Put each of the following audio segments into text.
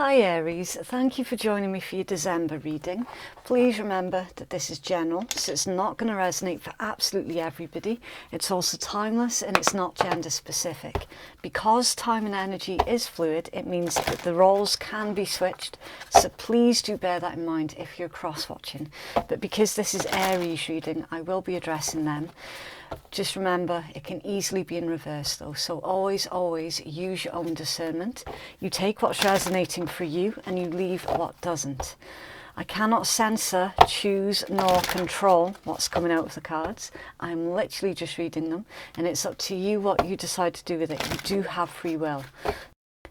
Hi Aries, thank you for joining me for your December reading. Please remember that this is general, so it's not going to resonate for absolutely everybody. It's also timeless and it's not gender specific. Because time and energy is fluid, it means that the roles can be switched, so please do bear that in mind if you're cross-watching. But because this is Aries reading, I will be addressing them. Just remember, it can easily be in reverse though, so always use your own discernment. You take what's resonating for you and you leave what doesn't. I cannot censor, choose nor control what's coming out of the cards. I'm literally just reading them and it's up to you what you decide to do with it. You do have free will.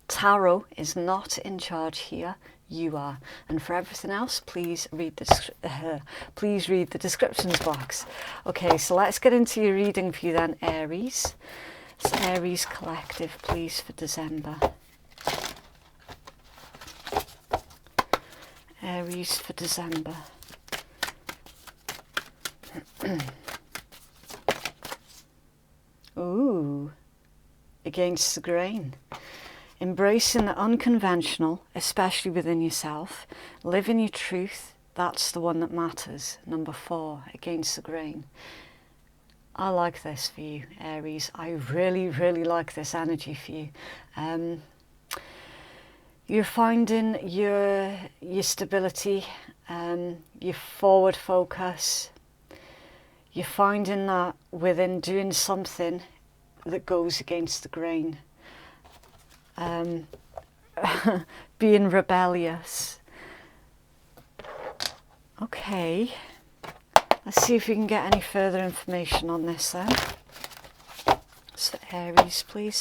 Tarot is not in charge here. You are. And for everything else, please read the descriptions box. Okay, so let's get into your reading for you then, Aries. It's Aries Collective, please, for December. Aries for December. Ooh, against the grain. Embracing the unconventional, especially within yourself. Living your truth, that's the one that matters. Number 4, against the grain. I like this for you, Aries. I really like this energy for you. You're finding your stability, your forward focus. You're finding that within doing something that goes against the grain. Being rebellious. Okay, let's see if we can get any further information on this then. So Aries, please.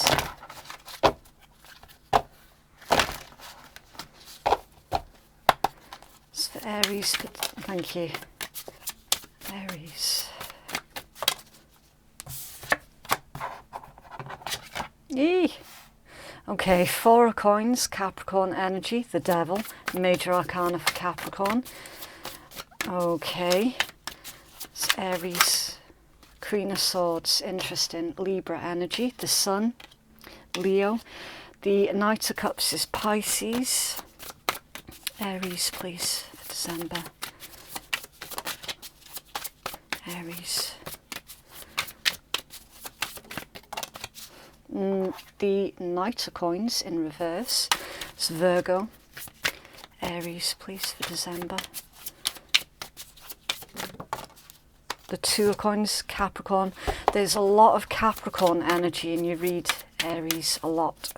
So for Aries, thank you. Aries. Yee! Okay, 4 of coins, Capricorn energy, the devil, major arcana for Capricorn. Okay, it's Aries, Queen of Swords, interesting, Libra energy, the sun, Leo. The Knight of Cups is Pisces. Aries, please, for December. Aries. The Knight of Coins in reverse. It's Virgo. Aries, please, for December. The 2 of Coins, Capricorn. There's a lot of Capricorn energy and you read Aries a lot.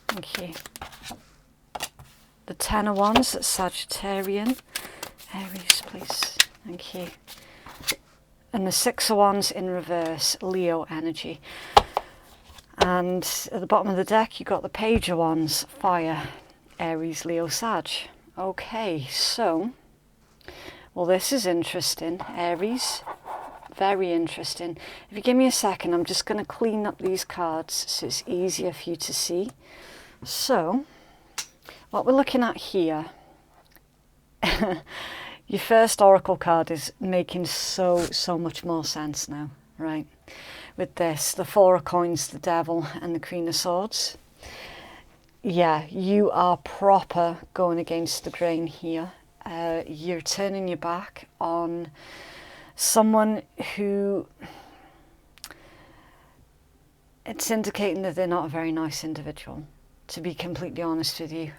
Thank you. The 10 of Wands, that's Sagittarian. Aries, please. Thank you. And the 6 of Wands in reverse, Leo energy. And at the bottom of the deck, you've got the Page of Wands, fire, Aries, Leo, Sag. Okay, so, well, this is interesting, Aries. Very interesting. If you give me a second, I'm just going to clean up these cards so it's easier for you to see. So, what we're looking at here, your first oracle card is making so much more sense now, right? With this, the 4 of Coins, the devil, and the Queen of Swords. Yeah, you are proper going against the grain here. You're turning your back on someone who, it's indicating that they're not a very nice individual, to be completely honest with you.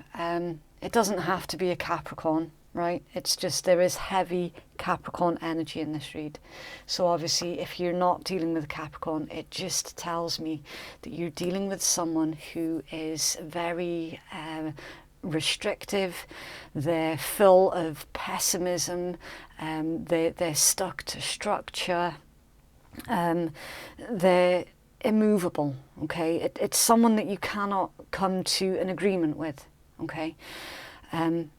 It doesn't have to be a Capricorn, right? It's just there is heavy Capricorn energy in this read. So obviously if you're not dealing with a Capricorn, it just tells me that you're dealing with someone who is very restrictive. They're full of pessimism. They're stuck to structure. They're immovable, okay? It's someone that you cannot come to an agreement with, okay?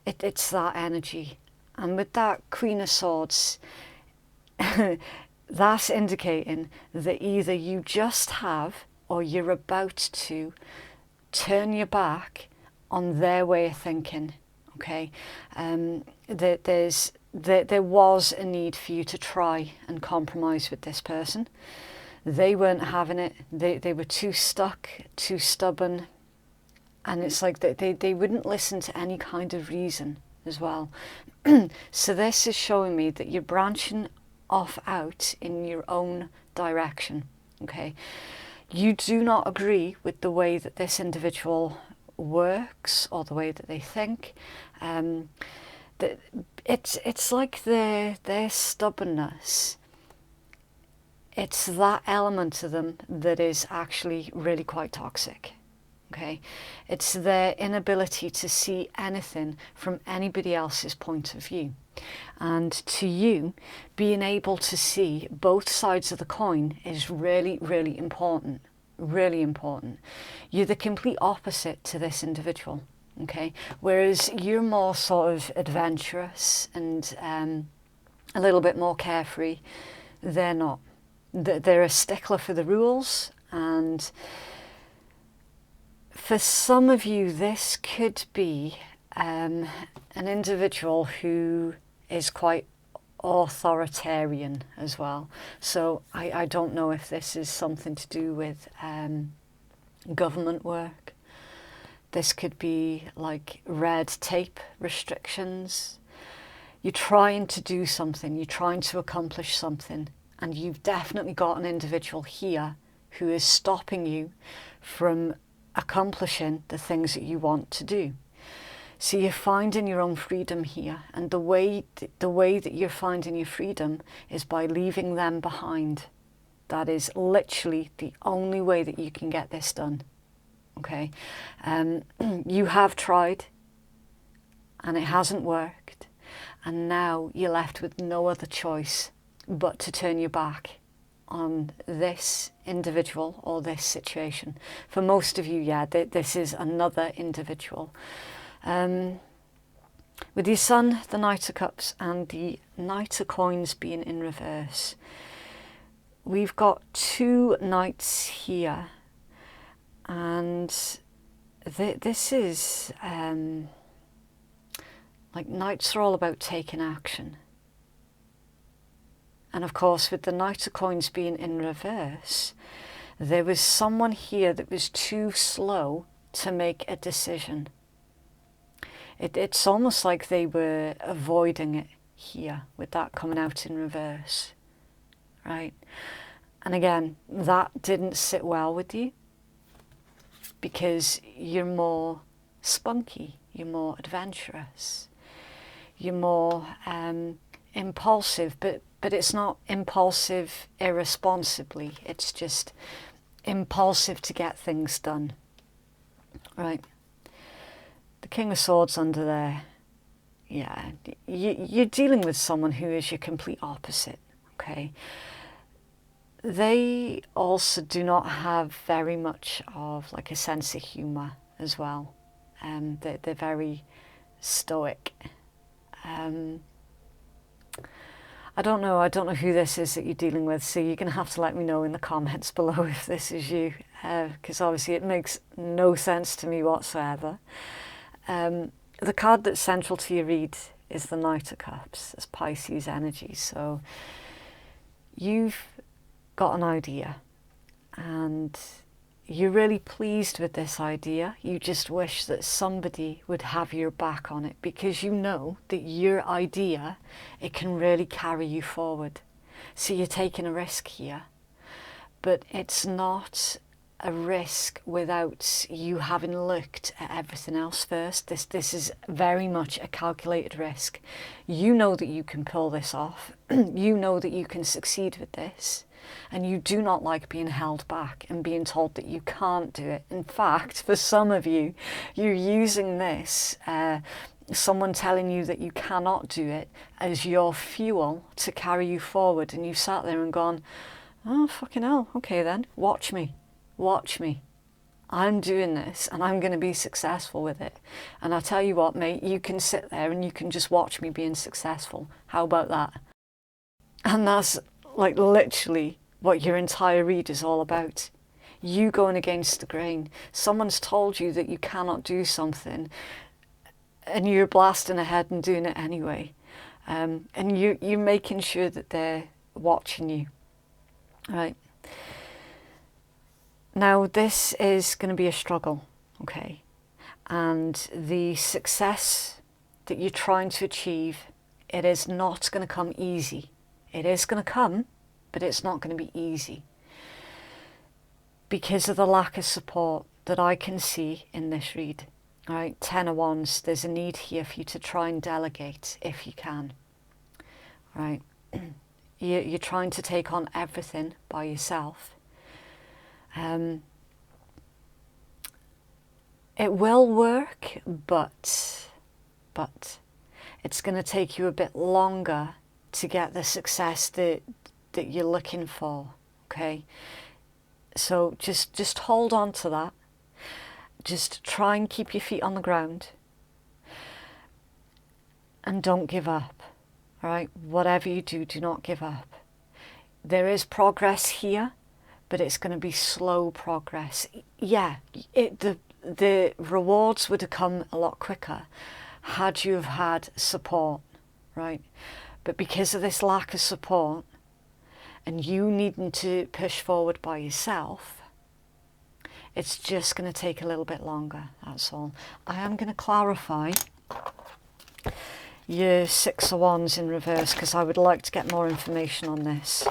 It's that energy. And with that Queen of Swords, that's indicating that either you just have or you're about to turn your back on their way of thinking, okay? There was a need for you to try and compromise with this person. They weren't having it. They were too stuck, too stubborn, And it's like they wouldn't listen to any kind of reason as well. So this is showing me that you're branching off out in your own direction, okay? You do not agree with the way that this individual works or the way that they think. It's like their stubbornness. It's that element to them that is actually really quite toxic. Okay, it's their inability to see anything from anybody else's point of view. And to you, being able to see both sides of the coin is really, really important. Really important. You're the complete opposite to this individual. Okay, whereas you're more sort of adventurous and a little bit more carefree, they're not. They're a stickler for the rules, and for some of you, this could be an individual who is quite authoritarian as well. So I don't know if this is something to do with government work. This could be like red tape restrictions. You're trying to do something, you're trying to accomplish something, and you've definitely got an individual here who is stopping you from accomplishing the things that you want to do. So you're finding your own freedom here, and the way that you're finding your freedom is by leaving them behind. That is literally the only way that you can get this done. Okay, you have tried and it hasn't worked, and now you're left with no other choice but to turn your back on this individual or this situation. For most of you, yeah, this is another individual. With your Sun, the Knight of Cups, and the Knight of Coins being in reverse, we've got two Knights here, and this is like Knights are all about taking action. And of course, with the Knight of Coins being in reverse, there was someone here that was too slow to make a decision. It's almost like they were avoiding it here with that coming out in reverse, right? And again, that didn't sit well with you because you're more spunky, you're more adventurous, you're more impulsive, but it's not impulsive irresponsibly, it's just impulsive to get things done, right? The King of Swords under there, yeah, you're dealing with someone who is your complete opposite, okay? They also do not have very much of like a sense of humour as well. They're very stoic. I don't know who this is that you're dealing with, so you're going to have to let me know in the comments below if this is you, because obviously it makes no sense to me whatsoever. The card that's central to your read is the Knight of Cups. It's Pisces energy, so you've got an idea and you're really pleased with this idea. You just wish that somebody would have your back on it, because you know that your idea, it can really carry you forward. So you're taking a risk here, but it's not a risk without you having looked at everything else first. This is very much a calculated risk. You know that you can pull this off. You know that you can succeed with this. And you do not like being held back and being told that you can't do it. In fact, for some of you, you're using this, someone telling you that you cannot do it, as your fuel to carry you forward. And you've sat there and gone, oh, fucking hell, okay then, watch me. Watch me. I'm doing this and I'm going to be successful with it. And I tell you what, mate, you can sit there and you can just watch me being successful. How about that? And that's like literally what your entire read is all about. You going against the grain. Someone's told you that you cannot do something and you're blasting ahead and doing it anyway. And you're making sure that they're watching you. Right. Now this is going to be a struggle, okay? and the success that you're trying to achieve, it is not going to come easy. It is going to come, but it's not going to be easy because of the lack of support that I can see in this read. All right, 10 of Wands, there's a need here for you to try and delegate if you can. All right, you're trying to take on everything by yourself. It will work, but it's going to take you a bit longer to get the success that you're looking for, okay? So just hold on to that. Just try and keep your feet on the ground. And don't give up, all right? Whatever you do, do not give up. There is progress here, but it's going to be slow progress. Yeah, the rewards would have come a lot quicker had you have had support, right? But because of this lack of support and you needing to push forward by yourself, it's just going to take a little bit longer, that's all. I am going to clarify your 6 of Wands in reverse because I would like to get more information on this.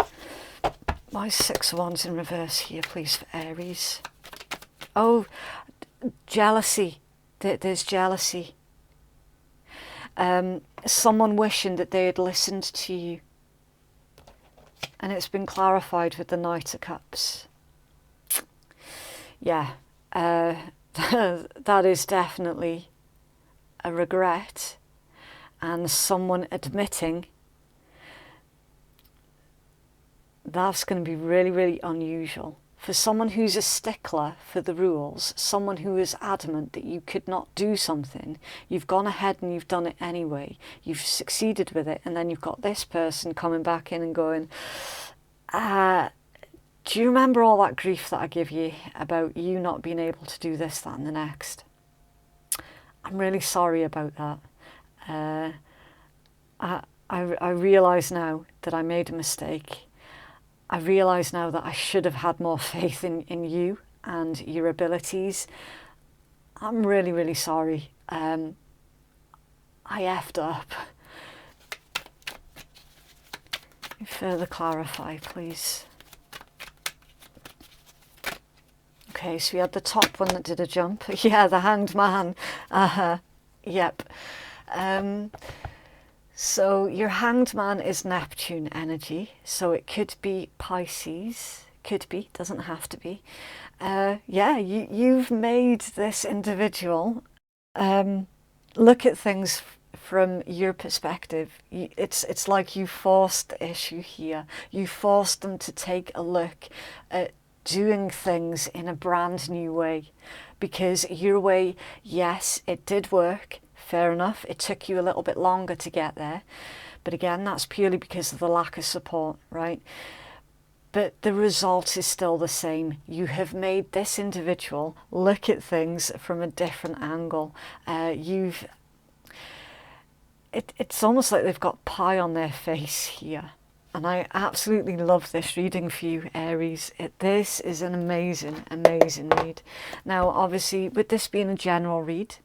Why 6 of Wands in reverse here, please, for Aries? Oh, jealousy. There's jealousy. Someone wishing that they had listened to you. And it's been clarified with the Knight of Cups. Yeah, that is definitely a regret. And someone admitting that's going to be really, really unusual. For someone who's a stickler for the rules, someone who is adamant that you could not do something, you've gone ahead and you've done it anyway, you've succeeded with it, and then you've got this person coming back in and going, do you remember all that grief that I give you about you not being able to do this, that and the next? I'm really sorry about that. I realise now that I made a mistake. I realise now that I should have had more faith in you and your abilities. I'm really, really sorry. I effed up. Further clarify, please. Okay, so we had the top one that did a jump. Yeah, the Hanged Man. Yep. So your Hanged Man is Neptune energy, so it could be Pisces, could be, doesn't have to be. Yeah, you've made this individual look at things from your perspective. It's like you forced the issue here. You forced them to take a look at doing things in a brand new way, because your way, yes, it did work. Fair enough, it took you a little bit longer to get there. But again, that's purely because of the lack of support, right? But the result is still the same. You have made this individual look at things from a different angle. It's almost like they've got pie on their face here. And I absolutely love this reading for you, Aries. This is an amazing, amazing read. Now, obviously, with this being a general read,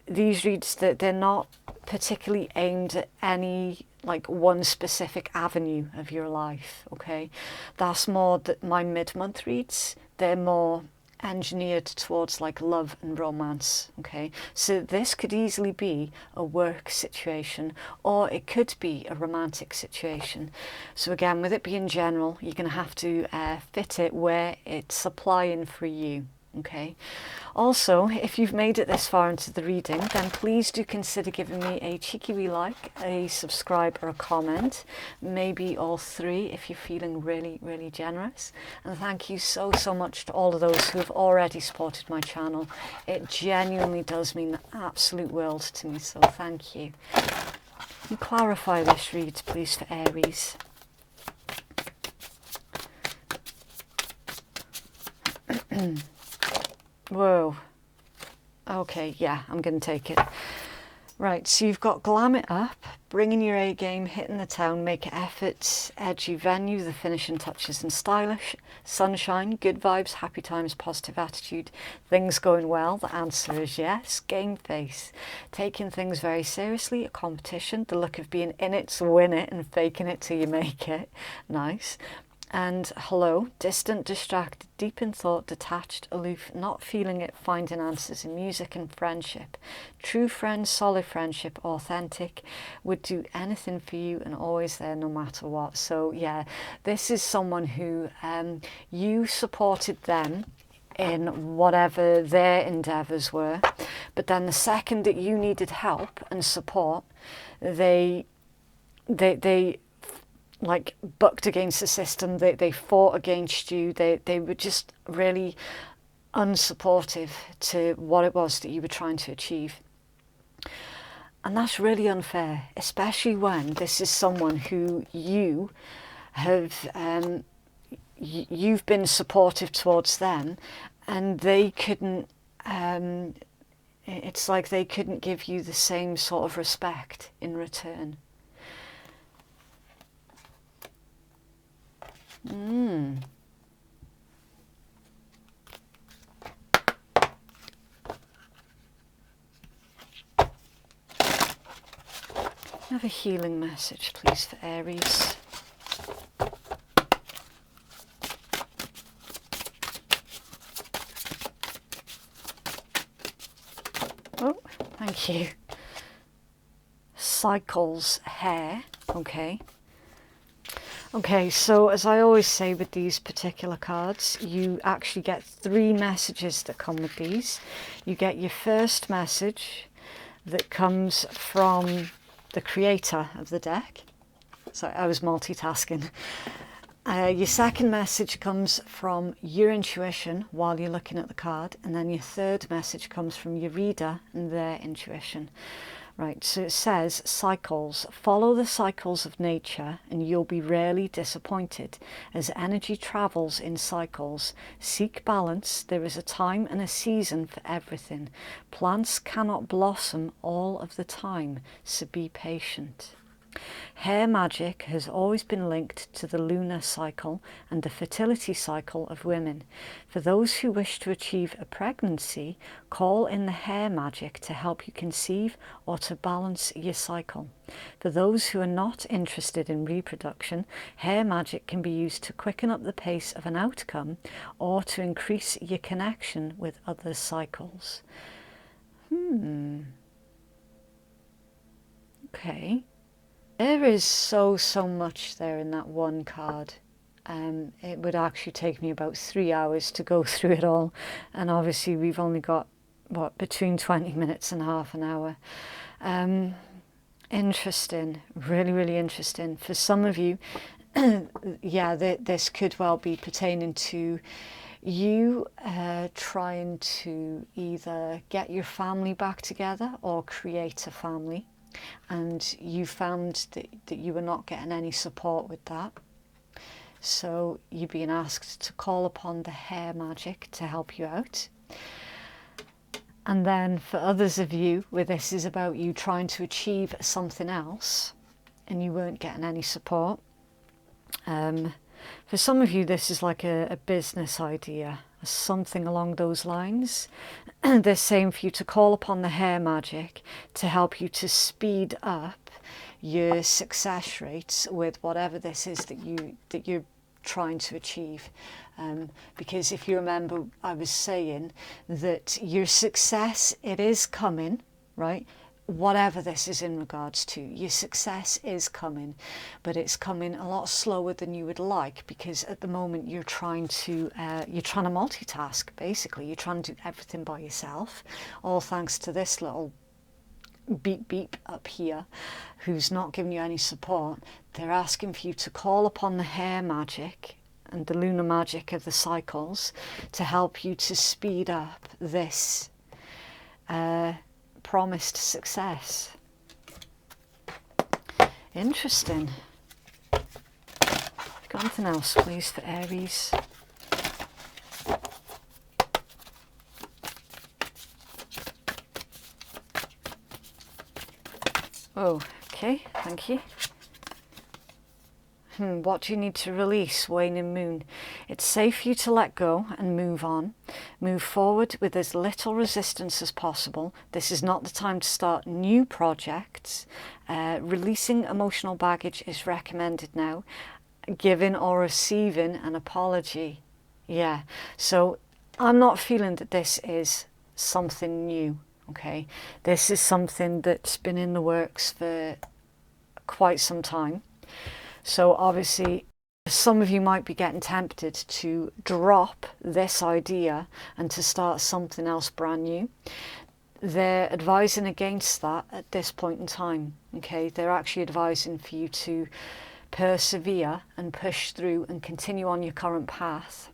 these reads, that they're not particularly aimed at any like one specific avenue of your life, okay? That's more that my mid-month reads, they're more engineered towards like love and romance, okay? So this could easily be a work situation, or it could be a romantic situation. So again, with it being general, you're going to have to fit it where it's applying for you. Okay. Also, if you've made it this far into the reading, then please do consider giving me a cheeky wee like, a subscribe or a comment, maybe all 3 if you're feeling really, really generous. And thank you so much to all of those who have already supported my channel. It genuinely does mean the absolute world to me, so thank you. Can you clarify this read, please, for Aries? Whoa. Okay, yeah, I'm going to take it. Right, so you've got glam it up, bringing your A game, hitting the town, make efforts, edgy venue, the finishing touches and stylish, sunshine, good vibes, happy times, positive attitude, things going well. The answer is yes. Game face, taking things very seriously, a competition, the look of being in it to win it and faking it till you make it. Nice. And hello, distant, distracted, deep in thought, detached, aloof, not feeling it, finding answers in music and friendship. True friend, solid friendship, authentic, would do anything for you and always there no matter what. So yeah, this is someone who you supported them in whatever their endeavours were, but then the second that you needed help and support, they like bucked against the system, they fought against you, they were just really unsupportive to what it was that you were trying to achieve. And that's really unfair, especially when this is someone who you have, you've been supportive towards them, and they couldn't, it's like they couldn't give you the same sort of respect in return. Have a healing message, please, for Aries. Oh, thank you. Cycles, hair, okay. Okay, so as I always say with these particular cards, you actually get 3 messages that come with these. You get your first message that comes from the creator of the deck. Sorry, I was multitasking. Your second message comes from your intuition while you're looking at the card, and then your third message comes from your reader and their intuition. Right, so it says, cycles. Follow the cycles of nature and you'll be rarely disappointed. As energy travels in cycles, seek balance. There is a time and a season for everything. Plants cannot blossom all of the time, so be patient. Hair magic has always been linked to the lunar cycle and the fertility cycle of women. For those who wish to achieve a pregnancy, call in the hair magic to help you conceive or to balance your cycle. For those who are not interested in reproduction, hair magic can be used to quicken up the pace of an outcome or to increase your connection with other cycles. Okay. There is so much there in that one card. It would actually take me about 3 hours to go through it all. And obviously we've only got, what, between 20 minutes and half an hour. Interesting, really interesting. For some of you, yeah, this could well be pertaining to you trying to either get your family back together or create a family. And you found that you were not getting any support with that. So you're being asked to call upon the hair magic to help you out. And then for others of you, where this is about you trying to achieve something else and you weren't getting any support. For some of you, this is like a business idea, something along those lines. They're saying for you to call upon the hair magic to help you to speed up your success rates with whatever this is that you're trying to achieve. Because if you remember, I was saying that your success, it is coming, right? Whatever this is in regards to, your success is coming, but it's coming a lot slower than you would like, because at the moment you're trying to multitask. Basically, you're trying to do everything by yourself, all thanks to this little beep up here who's not giving you any support. They're asking for you to call upon the hair magic and the lunar magic of the cycles to help you to speed up this promised success. Interesting. Got anything else, please, for Aries? Oh, Okay, thank you. What do you need to release, waning moon? It's safe for you to let go and move on. Move forward with as little resistance as possible. This is not the time to start new projects. Releasing emotional baggage is recommended now. Giving or receiving an apology. Yeah, so I'm not feeling that this is something new, okay? This is something that's been in the works for quite some time. So obviously, some of you might be getting tempted to drop this idea and to start something else brand new. They're advising against that at this point in time, okay? They're actually advising for you to persevere and push through and continue on your current path.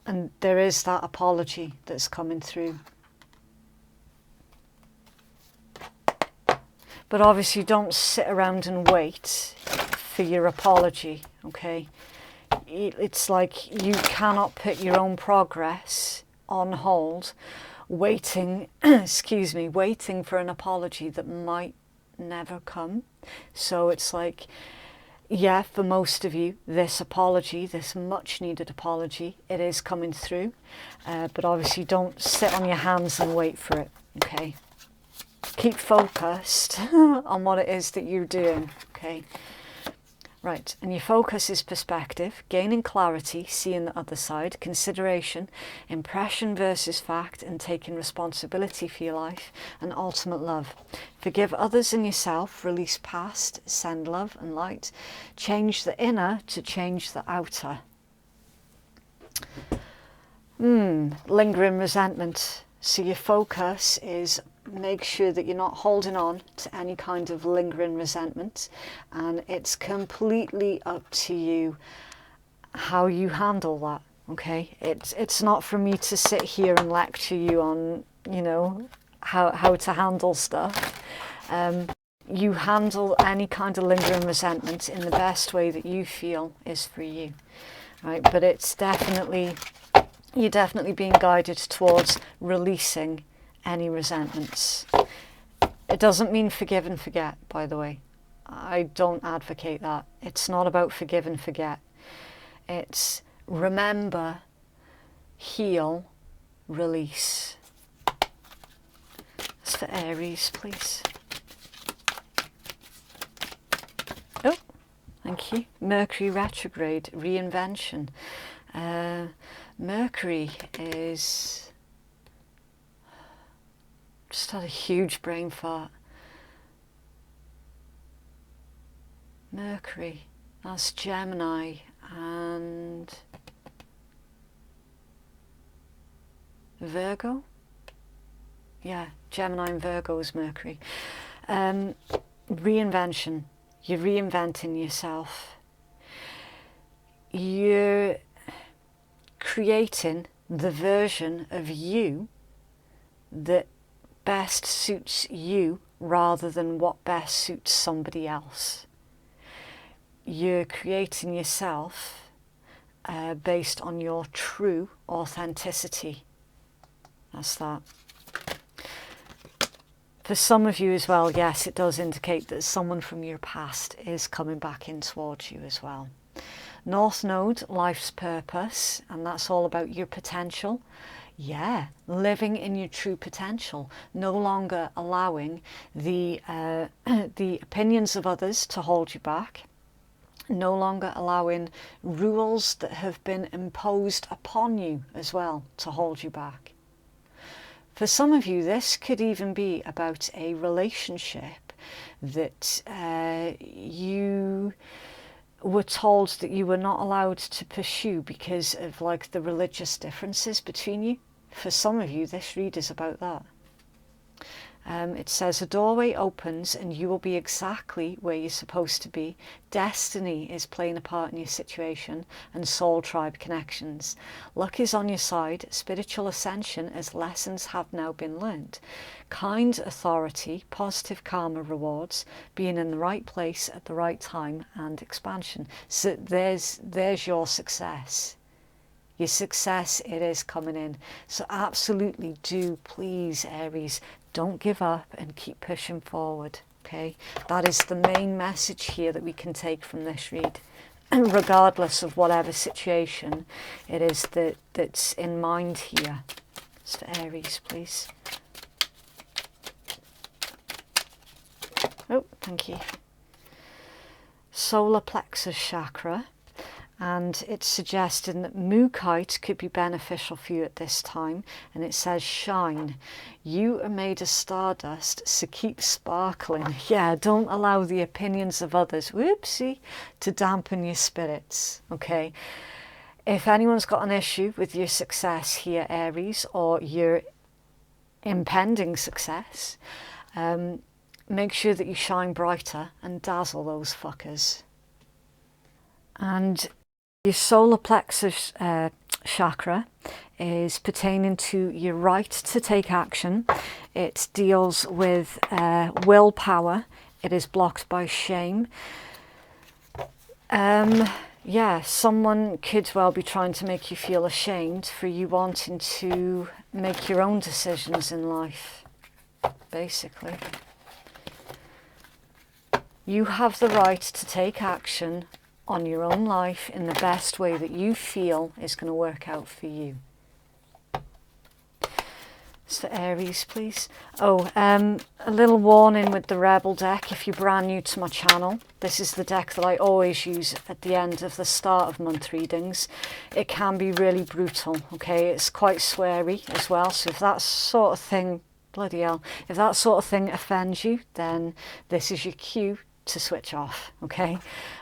And there is that apology that's coming through. But obviously don't sit around and wait for your apology, okay? It's like you cannot put your own progress on hold waiting, excuse me, waiting for an apology that might never come. So it's like, yeah, for most of you, this apology, this much needed apology, it is coming through. But obviously don't sit on your hands and wait for it, okay? Keep focused on what it is that you're doing, okay? Right, and your focus is perspective, gaining clarity, seeing the other side, consideration, impression versus fact, and taking responsibility for your life, and ultimate love. Forgive others and yourself, release past, send love and light, change the inner to change the outer. Lingering resentment. So your focus is make sure that you're not holding on to any kind of lingering resentment, and it's completely up to you how you handle that, okay? It's not for me to sit here and lecture you on, you know, how to handle stuff. You handle any kind of lingering resentment in the best way that you feel is for you, right? But it's definitely, you're definitely being guided towards releasing any resentments. It doesn't mean forgive and forget, by the way. I don't advocate that. It's not about forgive and forget. It's remember, heal, release. That's for Aries, please. Oh, thank you. Mercury retrograde, reinvention. Mercury is... just had a huge brain fart. Mercury, that's Gemini and Virgo? Yeah, Gemini and Virgo is Mercury. Reinvention. You're reinventing yourself. You're creating the version of you that best suits you rather than what best suits somebody else. You're creating yourself based on your true authenticity. That's that. For some of you as well, yes, it does indicate that someone from your past is coming back in towards you as well. North Node, life's purpose, and that's all about your potential. Yeah, living in your true potential, no longer allowing the opinions of others to hold you back, no longer allowing rules that have been imposed upon you as well to hold you back. For some of you, this could even be about a relationship that you were told that you were not allowed to pursue because of like the religious differences between you. For some of you, this read is about that. It says a doorway opens and you will be exactly where you're supposed to be. Destiny is playing a part in your situation, and soul tribe connections. Luck is on your side, spiritual ascension as lessons have now been learned. Kind authority, positive karma rewards, being in the right place at the right time, and expansion. So there's your success. Your success, it is coming in. So absolutely do, please, Aries, Don't give up and keep pushing forward. Okay, that is the main message here that we can take from this read. And regardless of whatever situation it is that's in mind here. It's for Aries, please. Oh, thank you. Solar plexus chakra. And it's suggesting that mookaite could be beneficial for you at this time. And it says, shine. You are made of stardust, so keep sparkling. Yeah, don't allow the opinions of others, whoopsie, to dampen your spirits, okay? If anyone's got an issue with your success here, Aries, or your impending success, make sure that you shine brighter and dazzle those fuckers. And your solar plexus chakra is pertaining to your right to take action. It deals with willpower. It is blocked by shame. Yeah, someone could well be trying to make you feel ashamed for you wanting to make your own decisions in life, basically. You have the right to take action on your own life in the best way that you feel is going to work out for you. It's for Aries, please. Oh, a little warning with the Rebel deck. If you're brand new to my channel, this is the deck that I always use at the end of the start of month readings. It can be really brutal, okay? It's quite sweary as well, so if that sort of thing, bloody hell, if that sort of thing offends you, then this is your cue to switch off, okay?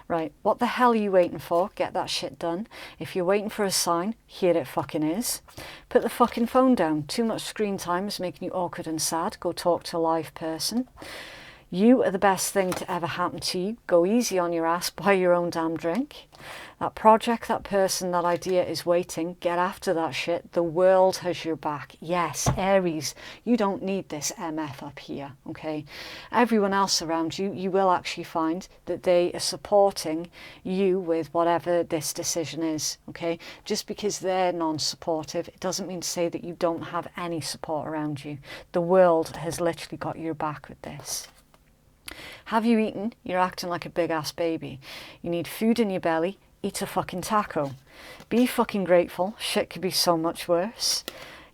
Right, what the hell are you waiting for? Get that shit done. If you're waiting for a sign, here it fucking is. Put the fucking phone down. Too much screen time is making you awkward and sad. Go talk to a live person. You are the best thing to ever happen to you. Go easy on your ass, buy your own damn drink. That project, that person, that idea is waiting. Get after that shit. The world has your back. Yes, Aries, you don't need this MF up here, okay? Everyone else around you, you will actually find that they are supporting you with whatever this decision is, okay? Just because they're non-supportive, it doesn't mean to say that you don't have any support around you. The world has literally got your back with this. Have you eaten? You're acting like a big ass baby. You need food in your belly. Eat a fucking taco. Be fucking grateful. Shit could be so much worse.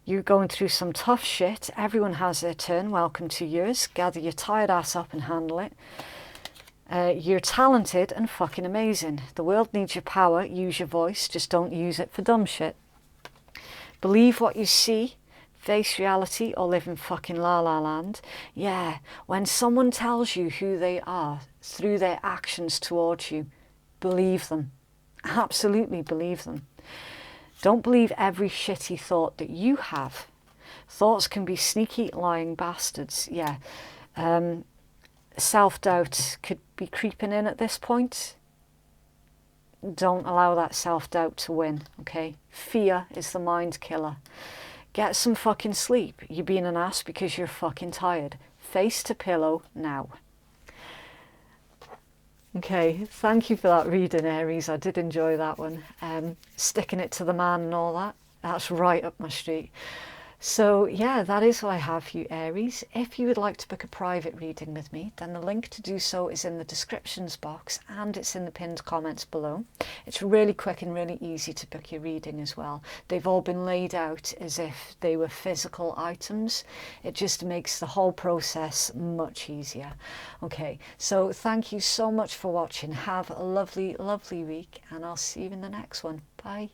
You're going through some tough shit. Everyone has their turn. Welcome to yours. Gather your tired ass up and handle it. You're talented and fucking amazing. The world needs your power. Use your voice. Just don't use it for dumb shit. Believe what you see. Face reality or live in fucking la la land. Yeah, when someone tells you who they are through their actions towards you, believe them. Absolutely believe them. Don't believe every shitty thought that you have. Thoughts can be sneaky, lying bastards. Yeah. Self-doubt could be creeping in at this point. Don't allow that self-doubt to win, okay? Fear is the mind killer. Get some fucking sleep. You're being an ass because you're fucking tired. Face to pillow now. Okay, thank you for that reading, Aries. I did enjoy that one. Sticking it to the man and all that. That's right up my street. So yeah, that is what I have for you, Aries. If you would like to book a private reading with me, then the link to do so is in the descriptions box and it's in the pinned comments below. It's really quick and really easy to book your reading as well. They've all been laid out as if they were physical items. It just makes the whole process much easier. Okay, so thank you so much for watching. Have a lovely, lovely week and I'll see you in the next one. Bye.